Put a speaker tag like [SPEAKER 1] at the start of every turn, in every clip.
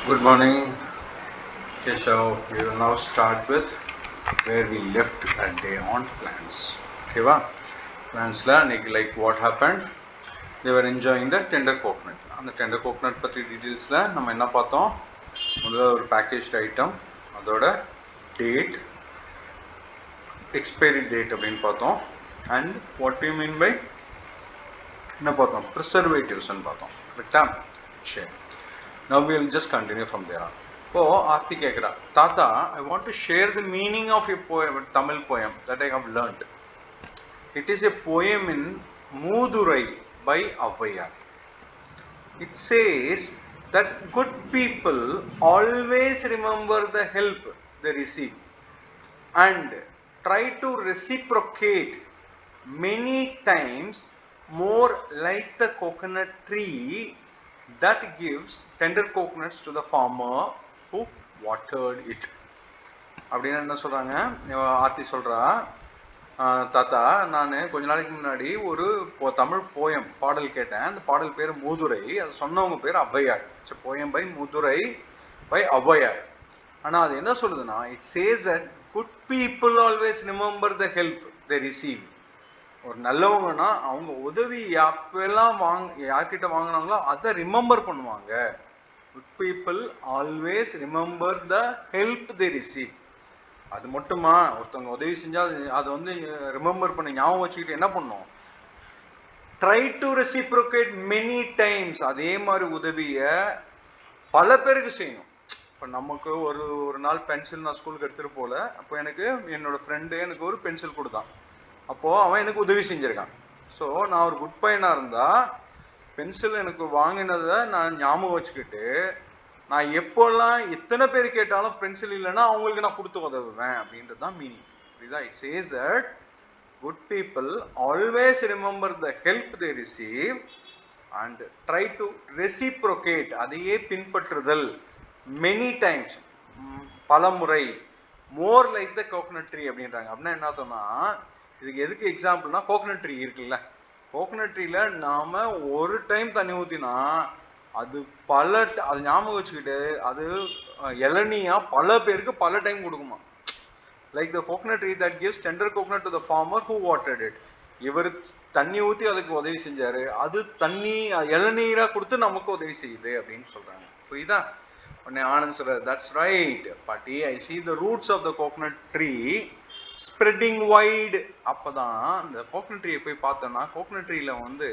[SPEAKER 1] Good morning. Okay, so we will now start with where we left that day on plants. Okay, wow. Plants like what happened? They were enjoying the tender coconut. அந்த tender coconut பற்றி டீட்டெயில்ஸில் நம்ம என்ன பார்த்தோம்? முதல்ல ஒரு packaged item, அதோட date, expiry date அப்படின்னு பார்த்தோம். And what you mean by என்ன பார்த்தோம்? ப்ரிசர்வேட்டிவ்ஸ்ன்னு பார்த்தோம். கரெக்டா? சரி. Now we will just continue from there on. So, Aarti கேக்குறா, தாத்தா, I want to share the meaning of a poem, Tamil poem that I have learnt. It is a poem in Moodurai by Avvaiyar. It says that good people always remember the help they receive and try to reciprocate many times, more like the coconut tree that gives tender coconuts to the farmer who watered it. அப்படின்னு என்ன சொல்றாங்க? ஆர்த்தி சொல்றா, தாத்தா, நான் கொஞ்ச நாளைக்கு முன்னாடி ஒரு தமிழ் போயம் பாடல் கேட்டேன். அந்த பாடல் பேர் மூதுரை. அது சொன்னவங்க பேர் Avvaiyar. It's poem by Mooturai by Avvaiyar. ஆனா அது என்ன சொல்லுதுன்னா, it says that good people always remember the help they receive. ஒரு நல்லவங்கன்னா அவங்க உதவி எப்பெல்லாம் யார்கிட்ட வாங்கினாங்களோ அதை ரிமெம்பர் பண்ணுவாங்க. Good people always remember the help they receive. அது மட்டுமா, ஒருத்தவங்க உதவி செஞ்சா அதை வந்து ரிமெம்பர் பண்ணி ஞாபகம் வச்சுக்கிட்டு என்ன பண்ணும்? Try to reciprocate many times. அதே மாதிரி உதவியை பல பேருக்கு செய்யணும். இப்போ நமக்கு ஒரு நாள் பென்சில் நான் ஸ்கூலுக்கு எடுத்துகிட்டு போகல. அப்போ எனக்கு என்னோட ஃப்ரெண்டு எனக்கு ஒரு பென்சில் கொடுத்தான். அப்போது அவன் எனக்கு உதவி செஞ்சுருக்கான். ஸோ நான் ஒரு குட் பையனாக இருந்தால் பென்சில் எனக்கு வாங்கினதை நான் ஞாபகம் வச்சுக்கிட்டு நான் எப்போல்லாம் எத்தனை பேர் கேட்டாலும் பென்சில் இல்லைன்னா அவங்களுக்கு நான் கொடுத்து உதவுவேன் அப்படின்றது தான் மீனிங். இதுதான் it says that good people always remember the help they receive and try to reciprocate, அதையே பின்பற்றுதல், மெனி டைம்ஸ், பல முறை, more like the coconut tree அப்படின்றாங்க. அப்படின்னா என்ன அர்த்தம்னா, இதுக்கு எதுக்கு எக்ஸாம்பிள்னா கோகனட் ட்ரீ இருக்குல்ல, கோகனட் ட்ரீல நாம ஒரு டைம் தண்ணி ஊற்றினா அது அது ஞாபகம் வச்சுக்கிட்டு அது இளநியா பல பேருக்கு பல டைம் கொடுக்குமா. Like the coconut tree that gives tender coconut to the farmer who watered it. இவர் தண்ணி ஊற்றி அதுக்கு உதவி செஞ்சாரு, அது தண்ணி இளநீரா கொடுத்து நமக்கு உதவி செய்யுது அப்படின்னு சொல்றாங்க. புரியுதா? உடனே ஆனந்த் சொல்றாரு, தட்ஸ் ரைட் பாட்டி, ஐ see the roots of the coconut tree spreading wide. அப்போதான் இந்த கோகனட் ட்ரீயை போய் பார்த்தோன்னா கோகனட் ட்ரீல வந்து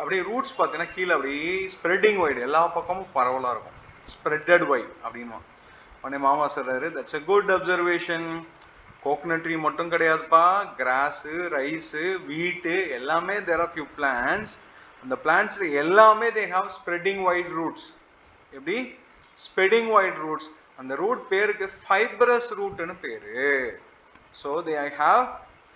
[SPEAKER 1] அப்படியே ரூட்ஸ் பார்த்தீங்கன்னா கீழே அப்படியே ஸ்ப்ரெட்டிங் வைடு, எல்லா பக்கமும் பரவலாக இருக்கும். ஸ்ப்ரெட்டட் வைட் அப்படின்மா. உடனே மாமா சொல்றாரு, that's a good observation. Coconut tree மட்டும் கிடையாதுப்பா, கிராஸு, ரைஸு, வீட்டு எல்லாமே தேர் ஆர் ஃபியூ பிளான்ட்ஸ். அந்த பிளான்ட்ஸ்ல எல்லாமே they have spreading wide roots. எப்படி? Spreading wide roots. அந்த ரூட் பேருக்கு ஃபைப்ரஸ் ரூட்னு பேரு. So they have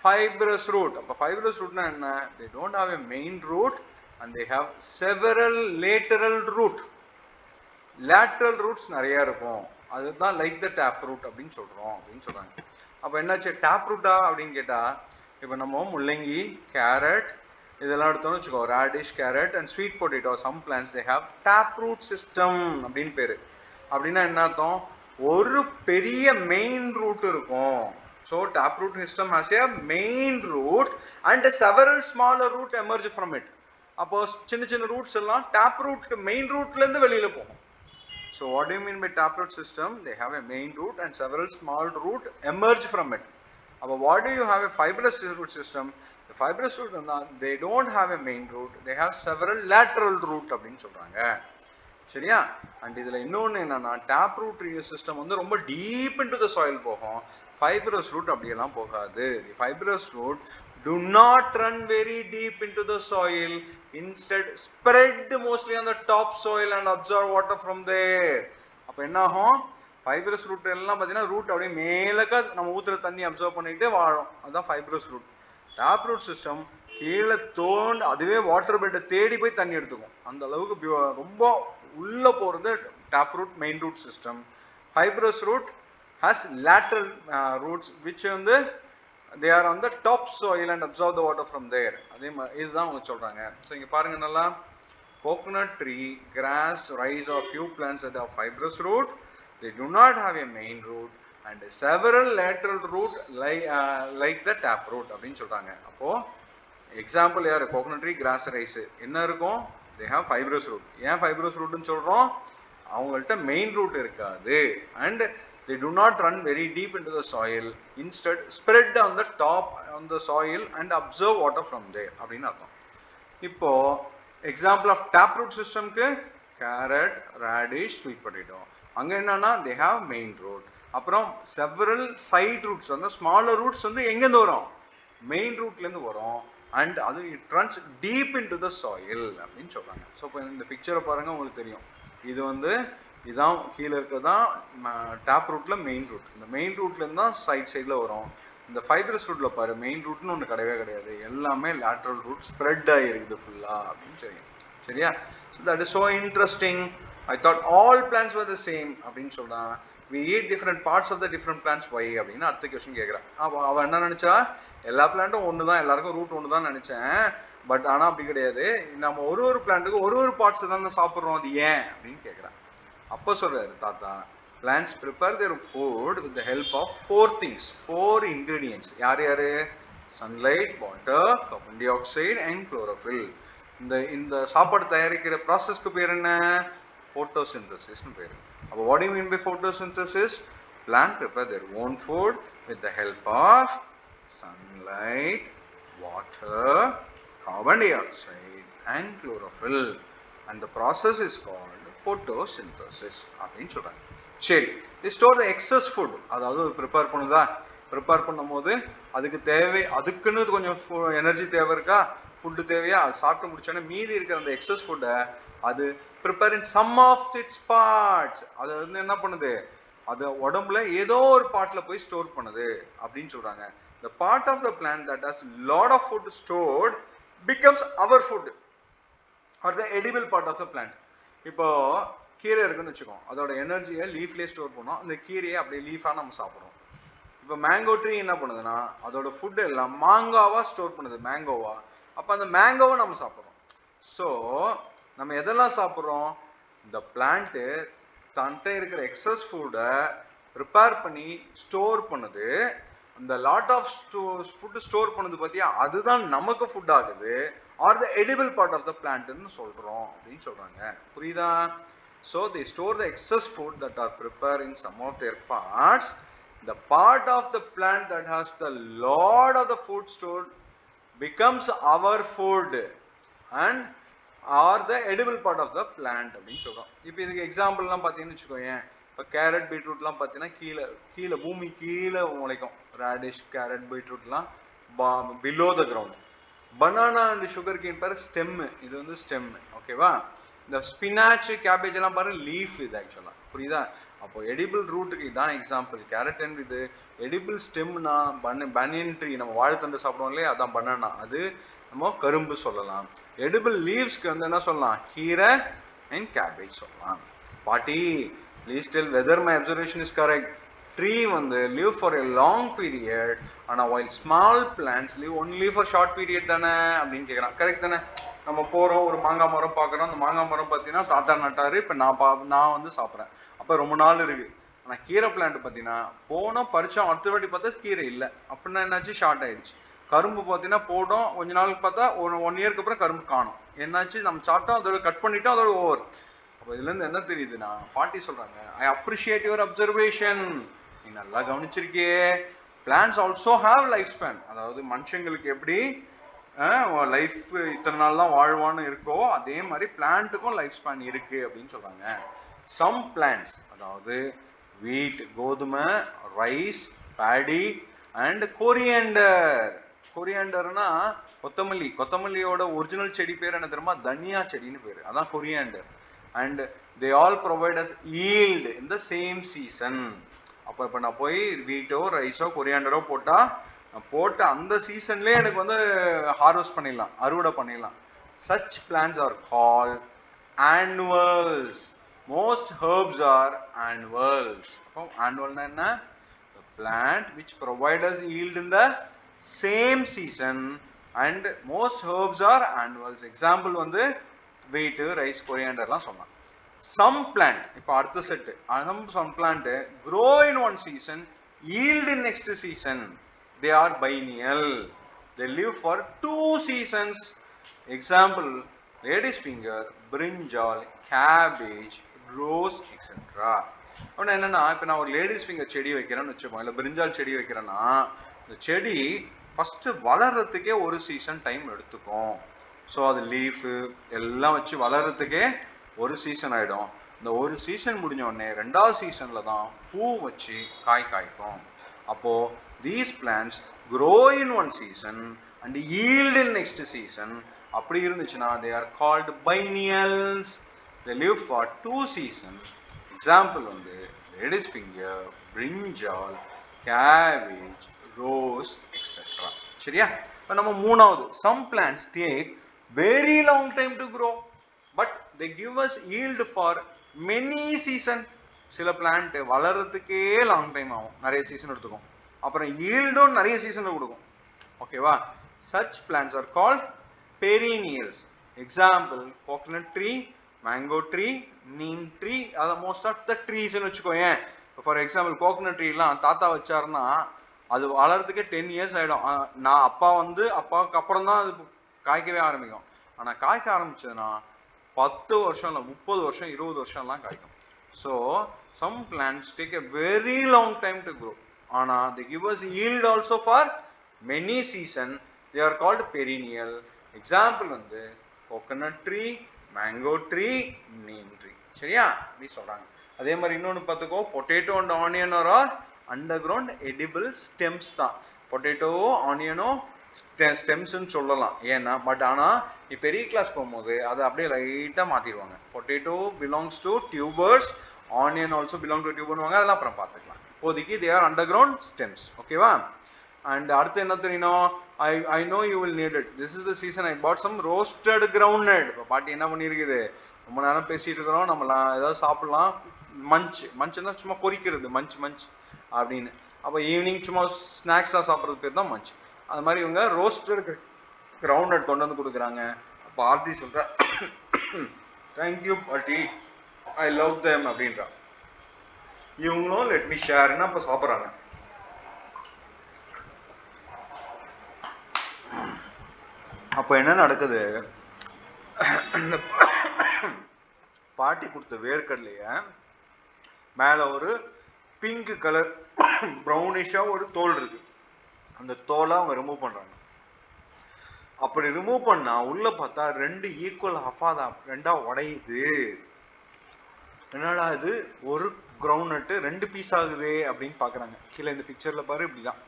[SPEAKER 1] fibrous root. அப்ப fibrous root னா என்ன? They don't have a main root and they have several lateral root. Lateral roots நிறைய இருக்கும். அதுதான் like the tap root அப்படின்னு சொல்றாங்க. அப்ப என்னாச்சு tap root அப்படின்னு கேட்டா, இப்ப நம்ம முள்ளங்கி, கேரட் இதெல்லாம் எடுத்தோம்னு வச்சுக்கோ, radish, carrot and sweet potato, some plants they have tap root system அப்படின்னு பேரு. அப்படின்னா என்ன அர்த்தம்? ஒரு பெரிய மெயின் ரூட் இருக்கும். So taproot system has a main root and several smaller root emerge from it. அப்போ சின்ன சின்ன ரூட்ஸ் எல்லாம் taproot main rootல இருந்து வெளியில போகும். So what do you mean by taproot system? They have a main root and several small root emerge from it. அப்போ what do you have a fibrous root system? The fibrous root they don't have a main root, they have several lateral root அப்படின்னு சொல்றாங்க. சரியா? And இதுல இன்னொன்னு என்னன்னா, tape root system வந்து ரொம்ப deep into the soil போகும். ஃபைப்ரஸ் ரூட் அப்படியெல்லாம் போகாது. Fibrous root do not run very deep into the soil, instead spread mostly on the top soil and absorb water from there. அப்ப என்ன ஆகும்? Fibrous root எல்லாம் பார்த்தீங்கன்னா ரூட் அப்படியே மேலக்க நம்ம ஊத்துற தண்ணி அப்சர்வ் பண்ணிட்டு வாழும். அதுதான் fibrous root. Tap root system கீழே தோண்டு அதுவே வாட்டர் பெட்டை தேடி போய் தண்ணி எடுத்துக்கும். அந்த அளவுக்கு ரொம்ப உள்ள போறது tap root main root system. Fibrous root has lateral roots which வந்து they are on the top soil and absorb the water from there. அதே மாதிரி இதுதான் அவங்க சொல்றாங்க. ஸோ இங்க பாருங்க, நல்லா coconut tree, grass, rice or few plants that have fibrous root, they do not have a main root and several lateral root like the tap root அப்படின்னு சொல்றாங்க. அப்போ எக்ஸாம்பிள் யாரு கோகனட் ட்ரீ, கிராஸ், ரைஸ் என்ன இருக்கும்? they have fibrous root. ஏன் fibrous rootனு சொல்றோம்? அவங்கள்ட்ட main route இருக்காது and they do not run very deep into the soil, instead spread on the top on the soil and absorb water from there அப்படின்னு அர்த்தம். இப்போ example of tap root சிஸ்டம்க்கு carrot, radish, sweet potato. அங்க என்னன்னா they have main root. அப்புறம் several side roots, அந்த smaller roots வந்து எங்கேருந்து வரும்? மெயின் ரூட்லேருந்து வரும் அண்ட் அது it runs deep in to the soil அப்படின்னு சொல்றாங்க. ஸோ இப்போ இந்த பிக்சரை பாருங்க, உங்களுக்கு தெரியும். இது வந்து இதான் கீழே இருக்கதான் டேப் ரூட்ல மெயின் ரூட். இந்த மெயின் ரூட்லேருந்து தான் சைடில் வரும். இந்த ஃபைப்ரஸ் ரூட்ல பாரு, மெயின் ரூட்னு ஒன்று கிடையவே கிடையாது, எல்லாமே லேட்ரல் ரூட் ஸ்ப்ரெட் ஆகிருக்குது ஃபுல்லா அப்படின்னு தெரியும். சரியா? So that is so interesting. I thought all plants were the same அப்படின்னு சொல்றான். we eat different parts of the different plants, why அப்படின்னு அடுத்த கொஸ்டின் கேட்குறான். அவன் என்ன நினைச்சா, எல்லா பிளான்ட்டும் ஒன்று தான், எல்லாருக்கும் ரூட் ஒன்று தான் நினைச்சேன். பட் ஆனால் அப்படி கிடையாது, நம்ம ஒரு பிளான்ட்டுக்கு ஒரு பார்ட்ஸ் தான் சாப்பிட்றோம், அது ஏன் அப்படின்னு கேட்குறான். அப்போ சொல்றாரு தாத்தா, plants prepare their food with the help of 4 things, 4 ingredients. யார் யாரு? sunlight, water, carbon dioxide and chlorophyll. இந்த சாப்பாடு தயாரிக்கிற ப்ராசஸ்க்கு பேர் என்ன? photosynthesisனு பேர். அப்போ what do you mean by photosynthesis? Plant prepare their own food with the help of sunlight, water, carbon dioxide and chlorophyll, and the process is called photosynthesis அப்படின்னு சொல்றாங்க. சரி, they store the excess food, அதாவது prepare பண்ணுதா, prepare பண்ணும்போது அதுக்கு அதுக்குன்னு கொஞ்சம் energy தேவை இருக்கா, ஃபுட்டு தேவையா, அது சாப்பிட்டு முடிச்சோன்னே மீதி இருக்கிற அந்த எக்ஸஸ் ஃபுட்டை அது prepare in some of its parts, அது வந்து என்ன பண்ணுது, அது உடம்புல ஏதோ ஒரு பார்ட்ல போய் ஸ்டோர் பண்ணுது அப்படின்னு சொல்றாங்க. the part of the plant that has lot of food stored becomes our food or the edible part of the plant. இப்போ கீரை இருக்குன்னு வச்சுக்கோம், அதோட எனர்ஜியை லீஃப்லேயே ஸ்டோர் பண்ணோம், அந்த கீரையை அப்படியே லீஃபாக நம்ம சாப்பிட்றோம். இப்போ மேங்கோ ட்ரீ என்ன பண்ணுதுன்னா, அதோட ஃபுட் எல்லாம் மாங்காவா ஸ்டோர் பண்ணுது, மேங்கோவா. அப்போ அந்த மேங்கோவை நம்ம சாப்பிட்றோம். ஸோ நம்ம எதெல்லாம் சாப்பிட்றோம்? இந்த பிளான்ட்டு தன்கிட்ட இருக்கிற எக்ஸஸ் ஃபுட்டை ப்ரிப்பேர் பண்ணி ஸ்டோர் பண்ணுது. அந்த லாட் ஆஃப் ஃபுட்டு ஸ்டோர் பண்ணுது பார்த்தியா, அதுதான் நமக்கு ஃபுட் ஆகுது, are the edible part of the பிளான்ட்னு சொல்கிறோம் அப்படின்னு சொல்கிறாங்க. புரியுதா? So they store the excess food that are prepare in some of their parts. The part of the plant that has the lot of the food stored becomes our food and are the edible part of the plant அப்படின்னு சொல்றோம். இப்போ இதுக்கு எக்ஸாம்பிள்லாம் பார்த்தீங்கன்னு வச்சுக்கோங்க, இப்போ carrot, பீட்ரூட்லாம் பார்த்தீங்கன்னா கீழே பூமி கீழே முளைக்கும். ரேடிஷ், கேரட், பீட்ரூட்லாம் below the ground. Banana and sugar cane பாரு ஸ்டெம்மு, இது வந்து ஸ்டெம்மு. ஓகேவா? இந்த ஸ்பினாச், கேபேஜ் எல்லாம் பாரு லீஃப். இது ஆக்சுவலாக புரியுதா? அப்போ எடிபிள் ரூட்டுக்கு இதான் எக்ஸாம்பிள். கேரட் அண்ட் இது எடிபிள் ஸ்டெம்னா பனியன் ட்ரீ, நம்ம வாழைத்தண்டு சாப்பிடுவோம் இல்லையா, அதான் பனானா, அது நம்ம கரும்பு சொல்லலாம். எடிபிள் லீவ்ஸ்க்கு வந்து என்ன சொல்லலாம்? கீரை அண்ட் கேபேஜ் சொல்லலாம். பாட்டி please tell weather my observation is correct. Tree வந்து live for a long period, ஆனால் while small plants live only for short period தானே அப்படின்னு கேட்குறான். கரெக்ட் தானே? நம்ம போகிறோம், ஒரு மாங்காய் மரம் பார்க்குறோம், அந்த மாங்காய் மரம் பார்த்தீங்கன்னா தாத்தா நட்டாரு, இப்போ நான் வந்து சாப்பிட்றேன், அப்போ ரொம்ப நாள் இருக்குது. ஆனால் கீரை பிளான்ட் பார்த்தீங்கன்னா போனோம், பறிச்சோம், அடுத்த வாட்டி பார்த்தா கீரை இல்லை, அப்படின்னா என்னாச்சு? ஷார்ட் ஆயிடுச்சு. கரும்பு பார்த்தீங்கன்னா போட்டோம், கொஞ்ச நாளுக்கு பார்த்தா ஒரு 1 இயருக்கு அப்புறம் கரும்பு காணும். என்னாச்சு? நம்ம சாப்பிட்டோம், அதோட கட் பண்ணிட்டோம், அதோட ஓவர். அப்போ இதுலேருந்து என்ன தெரியுதுன்னா, பாட்டி சொல்கிறாங்க, ஐ அப்ரிஷியேட் யுவர் அப்சர்வேஷன், நீ நல்லா கவனிச்சிருக்கியே. Plants also have life span, அதாவது மனுஷங்களுக்கு எப்படி லைஃப் இத்தனை நாள் தான் வாழ்வான்னு இருக்கோ, அதே மாதிரி பிளான்ட்டுக்கும் லைஃப் ஸ்பேன் இருக்கு அப்படின்னு சொல்றாங்க. சம் பிளான்ட்ஸ், அதாவது வீட், கோதுமை, ரைஸ், பேடி அண்ட் கொரியண்டர். கொரியண்டர்னா கொத்தமல்லி. கொத்தமல்லியோட ஒரிஜினல் செடி பேர் என்ன தெரியுமா? தனியா செடின்னு பேரு, அதான் coriander. And they all provide us yield in the same season. அப்போ இப்போ நான் போய் வீட்டோ, ரைஸோ, கொரியாண்டரோ போட்ட அந்த சீசன்லேயே எனக்கு வந்து ஹார்வெஸ்ட் பண்ணிடலாம், அறுவடை பண்ணிடலாம். Such plants are called annuals. Most herbs are annuals. அப்போ ஆனுவல்னா என்ன? The plant which provide us yield in the same season and most herbs are annuals. Example வந்து wheat, rice, coriander லாம் சொல்லலாம். Some plant, இப்போ அடுத்த set, some plant grow in one season, yield in next season. They are biennial. They live for 2 seasons. Example, lady's finger, brinjal, cabbage, rose, etc. அவன் என்னன்னா, இப்போ நான் ஒரு லேடிஸ் ஃபிங்கர் செடி வைக்கிறேன்னு வச்சுப்போம், இல்லை பிரிஞ்சால் செடி வைக்கிறேன்னா, இந்த செடி ஃபஸ்ட்டு வளர்கிறதுக்கே ஒரு சீசன் டைம் எடுத்துக்கும். ஸோ அது லீஃபு எல்லாம் வச்சு வளர்கிறதுக்கே ஒரு சீசன் ஆகிடும். இந்த ஒரு சீசன் முடிஞ்ச உடனே ரெண்டாவது சீசனில் தான் பூ வச்சு காய் காய்க்கும். அப்போது these plants grow in one season and yield in next season. அப்படி இருந்துச்சுன்னா they are called biennials. They live for 2 seasons. Example வந்து lady's finger, brinjal, cabbage, rose, etc. சரியா? இப்போ நம்ம மூணாவது, some plants take very long time to grow but they give us yield for many season. சில plant வளர்றதுக்கே long time ஆகும், நிறைய season எடுத்துக்கும். அப்புறம் ஈல்டும் நிறைய சீசனில் கொடுக்கும். ஓகேவா? Such plants are called perennials. Example coconut tree, mango tree, neem tree, அதை மோஸ்ட் ஆஃப் த ட்ரீஸ்ன்னு வச்சுக்கோங்க. ஃபார் எக்ஸாம்பிள் கோகனட் ட்ரீலாம் தாத்தா வச்சாருன்னா அது வளர்றதுக்கே 10 இயர்ஸ் ஆகிடும். நான் அப்பாவுக்கு அப்புறம் தான் அது காய்க்கவே ஆரம்பிக்கும். ஆனால் காய்க்க ஆரம்பிச்சதுன்னா 10 வருஷம் இல்லை 30 வருஷம் 20 வருஷம்லாம் காய்க்கும். So some plants take a very long time to grow. ஆனால் they give us yield also for many season. They are called perennial. Example வந்து coconut tree, mango tree, neem tree. சரியா? அப்படி சொல்றாங்க. அதே மாதிரி இன்னொன்று பார்த்துக்கோ, potato and onion are underground edible stems தான். பொட்டேட்டோவோ ஆனியனோ ஸ்டெம்ஸ்ன்னு சொல்லலாம். ஏன்னா பட் ஆனால் நீ பெரிய கிளாஸ் போகும்போது அதை அப்படியே லைட்டாக மாற்றிடுவாங்க. Potato belongs to tubers, onion also belong to டியூபர்னுவாங்க. அதெல்லாம் அப்புறம் பார்த்துக்கலாம். இப்போதைக்கு தே ஆர் அண்டர்கிரவுண்ட் ஸ்டெம்ஸ். ஓகேவா? அண்ட் அடுத்து என்ன தெரியணும், I know you will need it. This is the season I bought some roasted groundnut. இப்போ பாட்டி என்ன பண்ணியிருக்குது, ரொம்ப நேரம் பேசிகிட்டு இருக்கிறோம், நம்மளாம் ஏதாவது சாப்பிட்லாம். மஞ்சுன்னா சும்மா பொரிக்கிறது, மஞ்ச் அப்படின்னு. அப்போ ஈவினிங் சும்மா ஸ்நாக்ஸாக சாப்பிட்றது பேர் தான் மஞ்ச். அது மாதிரி இவங்க ரோஸ்டட் கிரவுண்ட்நட் கொண்டு வந்து கொடுக்குறாங்க. அப்போ ஆர்த்தி சொல்கிறா, தேங்க்யூ பாட்டி, ஐ லவ் தேம் அப்படின்றா. இவங்களும் லெட் மீ ஷேர்னு அப்போ சாப்பிட்றாங்க. அப்போ என்ன நடக்குது, பாட்டி கொடுத்த வேர்க்கடலைய மேலே ஒரு பிங்க் கலர் ப்ரௌனிஷாக ஒரு தோல் இருக்கு, அந்த தோலை அவங்க ரிமூவ் பண்ணுறாங்க. அப்படி ரிமூவ் பண்ணால் உள்ளே பார்த்தா 2 ஈக்குவல் ஹஃபாக ரெண்டாக உடையுது. என்னடா இது, ஒரு கிரவுண்ட் நட்டு 2 பீஸ் ஆகுது அப்படின்னு பார்க்குறாங்க. கீழே இந்த பிக்சரில் பாரு, இப்படி தான்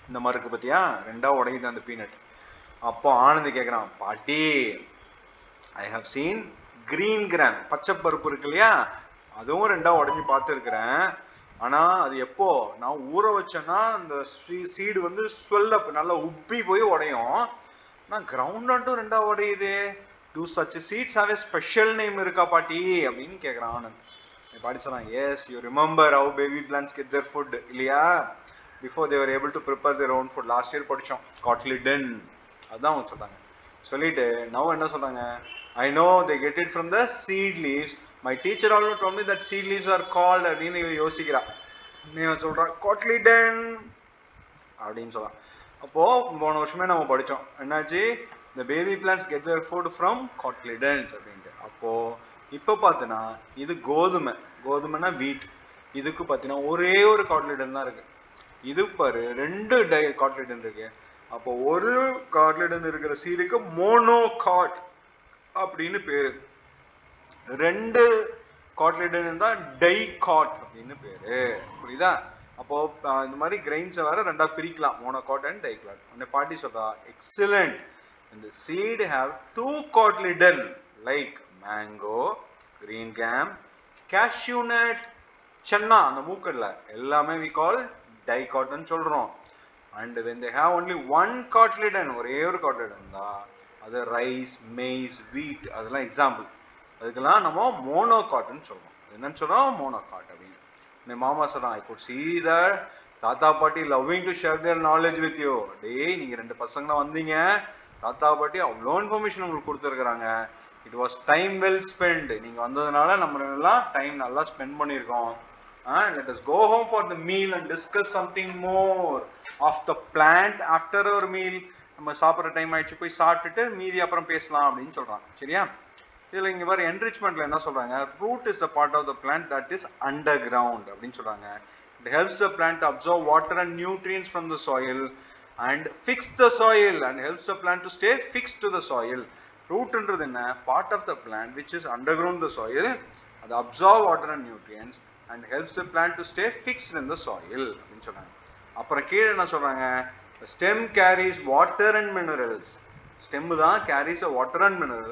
[SPEAKER 1] இந்த மாதிரி இருக்குது பார்த்தியா, 2ஆக உடையுது அந்த பீனட். அப்போ ஆனந்தி கேட்குறான், பாட்டி I have seen green gram, பச்சை பருப்பு இருக்கு இல்லையா, அதுவும் 2ஆக உடஞ்சி பார்த்துருக்குறேன். ஆனால் அது எப்போ நான் ஊற வச்சேன்னா அந்த சீடு வந்து ஸ்வெல் அப், நல்லா உப்பி போய் உடையும். நான் கிரவுண்ட் நட்டும் 2ஆக உடையுது. Do such seeds have a special name இருக்கா பாட்டி அப்படின்னு கேட்குறான் ஆனந்த். பாட்டி சொன்னான், yes you remember how baby plants get their food இல்லையா, before they were able to prepare their own food. Last year படித்தோம், காட்லிடன். அதுதான் அவங்க சொல்கிறாங்க. சொல்லிட்டு நவ் என்ன சொல்கிறாங்க, I know they get it from the seed leaves. My teacher also told me that seed leaves are called அப்படின்னு யோசிக்கிறா. நீ சொல்கிறான் காட்லிடன் அப்படின்னு சொல்கிறான். அப்போது போன வருஷமே நம்ம படித்தோம், என்னாச்சு, the baby plants get their food from cotyledons அப்படின்ட்டு. அப்போது இப்போ பார்த்தீங்கன்னா இது கோதுமைனா வீட். இதுக்கு பார்த்தீங்கன்னா ஒரே ஒரு காட்லிடன் தான் இருக்குது. இது பாரு 2 காட்லிடன் இருக்கு. அப்போ ஒரு காட்லிடன் இருக்கிற சீடுக்கு மோனோகாட் அப்படின்னு பேரு. 2 காட்லிடன் தான் டைகாட் அப்படின்னு பேரு. புரியுதா? அப்போ இந்த மாதிரி கிரெயின்ஸை வேற 2ஆக பிரிக்கலாம், மோனோகாட் அண்ட் டைகாட். அந்த பாட்டி சொல்றா, எக்ஸலண்ட், இந்த seed have 2 cotyledon like mango, green gum, cashew nut, chana அந்த மூக்கடலை எல்லாமே we call dicot ன்னு சொல்றோம். And when they have only 1 cotyledon, ஒரே ஒரு cotyledon தான், அது ரைஸ், maize, wheat, அதெல்லாம் எக்ஸாம்பிள். அதுக்கெல்லாம் நம்ம மோனோகாட்னு சொல்றோம். என்னன்னு சொல்றோம், மோனோகாட் அப்படின்னு. என் மாமா சொல்றான், I could see that தாத்தா பாட்டி loving to share their knowledge with you. டேய், நீங்க 2 பசங்க வந்தீங்க, தாத்தா பாட்டி அவ்வளோ இன்ஃபர்மேஷன் உங்களுக்கு கொடுத்துருக்குறாங்க. It was time well spend. நீங்கள் வந்ததுனால நம்ம எல்லாம் டைம் நல்லா ஸ்பெண்ட் பண்ணியிருக்கோம். Let us go home for the meal and discuss something more of the plant after our meal. நம்ம சாப்பிட்ற டைம் ஆயிடுச்சு, போய் சாப்பிட்டுட்டு மீதி அப்புறம் பேசலாம் அப்படின்னு சொல்கிறான். சரியா? இதில் இங்கே வர என்ரிச்மெண்ட்டில் என்ன சொல்கிறாங்க, root is the part of the plant that is underground அப்படின்னு சொல்கிறாங்க. It helps the plant to absorb water and nutrients from the soil and fix the soil and helps the plant to stay fixed to the soil. Rootன்றது என்ன, part of the plant which is underground the soil, அது absorb water and nutrients and helps the plant to stay fixed in the soil அப்படின்னு சொல்றாங்க. அப்புறம் கீழே என்ன சொல்றாங்க, the stem carries water and minerals. stem தான் carries a water and mineral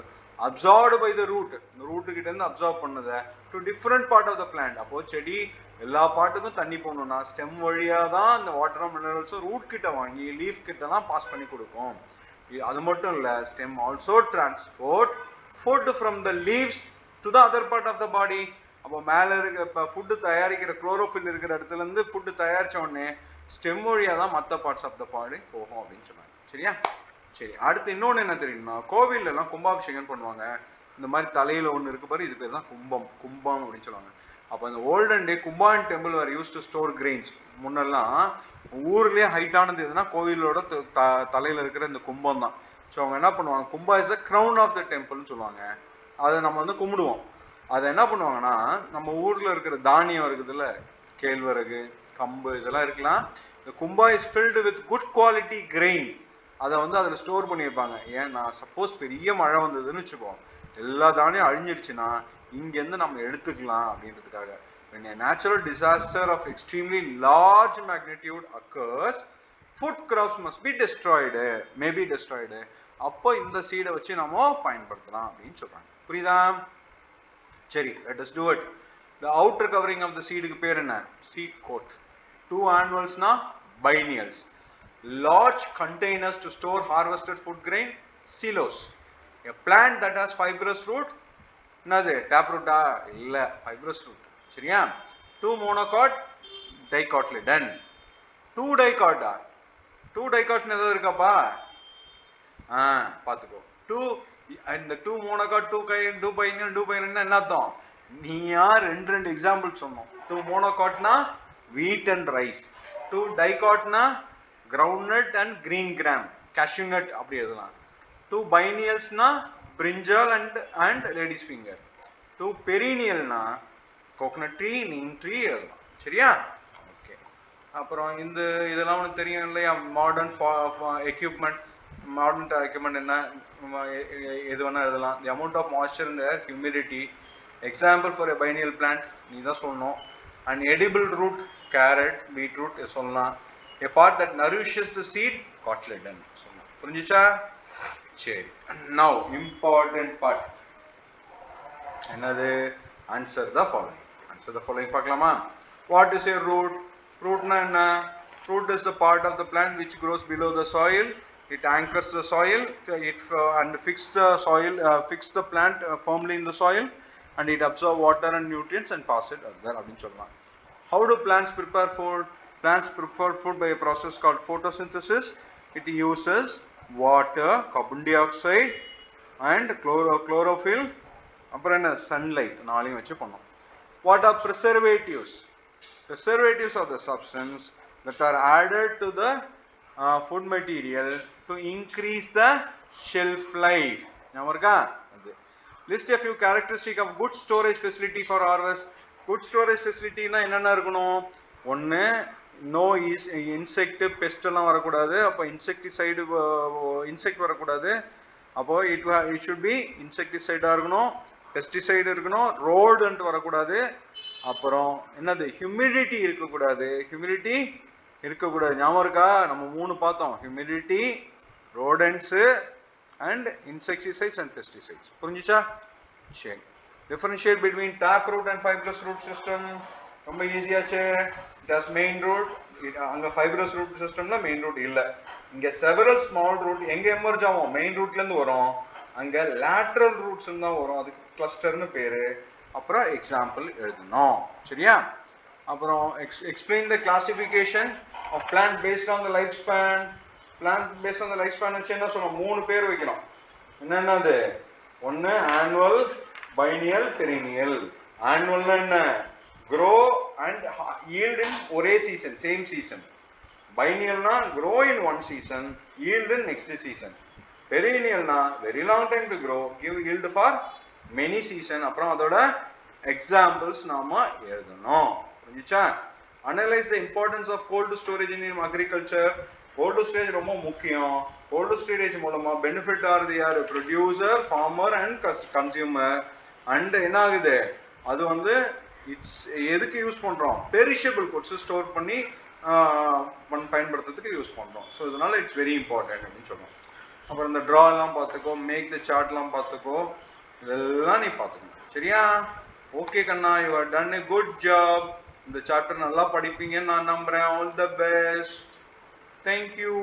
[SPEAKER 1] absorbed by the root. இந்த root கிட்ட இருந்து அப்சார்ப் பண்ணதை to different part of the plant. அப்போ செடி எல்லா பாட்டுக்கும் தண்ணி போகணும்னா ஸ்டெம் வழியா தான் அந்த வாட்டர் அண்ட் மினரல்ஸும் ரூட் கிட்ட வாங்கி லீஃப் கிட்ட தான் பாஸ் பண்ணி கொடுக்கும். அது மட்டும் இல்லை, stem also transport food from the leaves to the other part of the body. அப்போ மேலே இருக்க இப்போ ஃபுட்டு தயாரிக்கிற குளோரோஃபில் இருக்கிற இடத்துல இருந்து ஃபுட்டு தயாரித்த உடனே ஸ்டெம் வழியாக தான் மற்ற பார்ட்ஸ் ஆஃப் த பாடி போகும் அப்படின்னு சொன்னாங்க. சரியா? சரி, அடுத்து இன்னொன்று என்ன தெரியுமா, கோவிலெல்லாம் கும்பாபிஷேகம் பண்ணுவாங்க. இந்த மாதிரி தலையில் ஒன்று இருக்கு பாரு, இது பேர் தான் கும்பம் அப்படின்னு சொல்லுவாங்க. அப்போ அந்த ஓல்டன் டே கும்பான் temple were use to store grains. முன்னெல்லாம் ஊர்லேயே ஹைட்டானது எதுனா கோவிலோட தலையில் இருக்கிற இந்த கும்பம் தான். ஸோ அவங்க என்ன பண்ணுவாங்க, kumbha is the crown of the டெம்பிள்னு சொல்லுவாங்க. அதை நம்ம வந்து கும்பிடுவோம். அதை என்ன பண்ணுவாங்கன்னா, நம்ம ஊரில் இருக்கிற தானியம் இருக்குதுல்ல, கேழ்வரகு, கம்பு, இதெல்லாம் இருக்கலாம். இந்த kumbha is filled with good quality grain. அதை வந்து அதில் ஸ்டோர் பண்ணி வைப்பாங்க. ஏன்னா சப்போஸ் பெரிய மழை வந்ததுன்னு வச்சுக்கோம், எல்லா தானியம் அழிஞ்சிடுச்சுன்னா இங்கேருந்து நம்ம எடுத்துக்கலாம் அப்படின்றதுக்காக. when a natural disaster of extremely large magnitude occurs, food crops must be destroyed, may be destroyed. அப்போ இந்த சீடை வச்சு நம்ம பயன்படுத்தலாம் அப்படின்னு சொல்றாங்க. புரியுதா? சரி, let us do it. The outer covering of the seed க்கு பேர் என்ன, seed coat. 2 annuals னா biennials. Large containers to store harvested food grain, silos. A plant that has fibrous root, என்னது taproot-ஆ? இல்ல, fibrous root. சரியா? 2 monocot, dicotyledon. 2 dicot-ஆ? 2 dicot ன்னு ஏதாவது இருக்காப்பா? பார்த்துக்கோ. 2 இந்த 2 monocot, 2 biennial, 2 biennial என்ன அர்த்தம்? நீயா ரெண்டு எக்ஸாம்பிள் சொன்னோம். 2 monocot-னா wheat and rice. 2 dicot-னா groundnut and green gram, cashew nut அப்படி எழுதலாம். 2 biennials-னா brinjal and lady's finger. 2 perennial-னா coconut tree, neem tree எழுதலாம். சரியா? ஓகே. அப்புறம் இந்த இதெல்லாம் உனக்கு தெரியும் இல்லையா, மாடர்ன் எக்யூப்மெண்ட். மாடர்ன் எக்யூப்மெண்ட் என்ன, எது வேணா எழுதலாம். the amount of moisture in the air, humidity. example for a biennial plant நீ தான் சொல்லணும். an edible root, carrot, beetroot சொல்லலாம். a part that nourishes the seed, cotyledon சொல்லலாம். புரிஞ்சுச்சா? சரி, now important part என்னது, answer the following. answer the following பார்க்கலாமா? what is a root? rootனா என்ன? root is the part of the plant which grows below the soil. it anchors the soil and fix the soil, fix the plant firmly in the soil, and it absorb water and nutrients and pass it other அப்படின்னு சொல்லலாம். how do plants prepare food? plants prepare food by a process called photosynthesis. it uses water, carbon dioxide and chlorophyll, அப்புறம் என்ன, sunlight, நாளையும் வச்சு பண்ணோம். what are preservatives? preservatives are the substance that are added to the food material to increase the shelf life. ஞாபகமா? list a few characteristics of good storage facility for harvest. good storage facility னா என்னென்ன இருக்கணும்? ஒன்று, no insect best எல்லாம் வரக்கூடாது. அப்போ insect வரக்கூடாது. அப்போ இட் ஷுட் பி இன்செக்டிசைடாக இருக்கணும், பெஸ்டிசைடு இருக்கணும், ரோடன்ட் வரக்கூடாது. அப்புறம் என்னது, ஹியூமிடிட்டி இருக்கக்கூடாது. ஹியூமிடிட்டி இருக்கக்கூடாது, ஞாபகம் இருக்கா? நம்ம 3 பார்த்தோம், humidity, rodents and insecticides and pesticides. புரிஞ்சுச்சா? சரி, differentiate between taproot and fibrous root system. ரொம்ப ஈஸியாச்சு. it has main root. அங்க fibrous root systemல main root இல்ல. இங்க several small root எங்க எமர்ஜ் ஆகும்? மெயின் ரூட்ல இருந்து வரும். அங்க lateral roots தான் வரும், அதுக்கு கிளஸ்டர்னு பேரு. அப்புறம் எக்ஸாம்பிள் எழுதணும். சரியா? அப்புறம் explain the classification of plant based on the lifespan. plant based on the lifespan வச்சு என்ன சொல்லணும்? 3 பேர் வைக்கணும். என்னென்னது? ஒன்று ஆனுவல், பைனியல், பெரினியல். ஆனுவல்னா என்ன? grow and yield in ஒரே சீசன், சேம் சீசன். பைனியல்னா grow in one season, yield in next season. பெரினியல்னா very long time to grow, give yield for many season. அப்புறம் அதோட எக்ஸாம்பிள்ஸ் நாம எழுதணும். புரிஞ்சுச்சா? Analyse the importance of cold storage in agriculture. Cold storage ரொம்ப முக்கியம். Cold storage மூலமா benefit ஆகுது யாரு? Producer, farmer and consumer. And என்ன ஆகுது? அது வந்து இட்ஸ் எதுக்கு யூஸ் பண்றோம்? பெரிஷபிள் குட்ஸ் ஸ்டோர் பண்ணி பயன்படுத்துறதுக்கு யூஸ் பண்றோம். ஸோ இதனால இட்ஸ் வெரி இம்பார்ட்டன்ட் அப்படின்னு சொல்றோம். அப்புறம் இந்த ட்ரா எல்லாம் பார்த்துக்கோ, மேக் த சார்ட்லாம் பார்த்துக்கோ, இதெல்லாம் நீ பார்த்துக்கணும். சரியா? ஓகே கண்ணா, you have done a good job. இந்த சாப்டர் நல்லா படிப்பீங்கன்னு நான் நம்புறேன். All the best. தேங்க்யூ.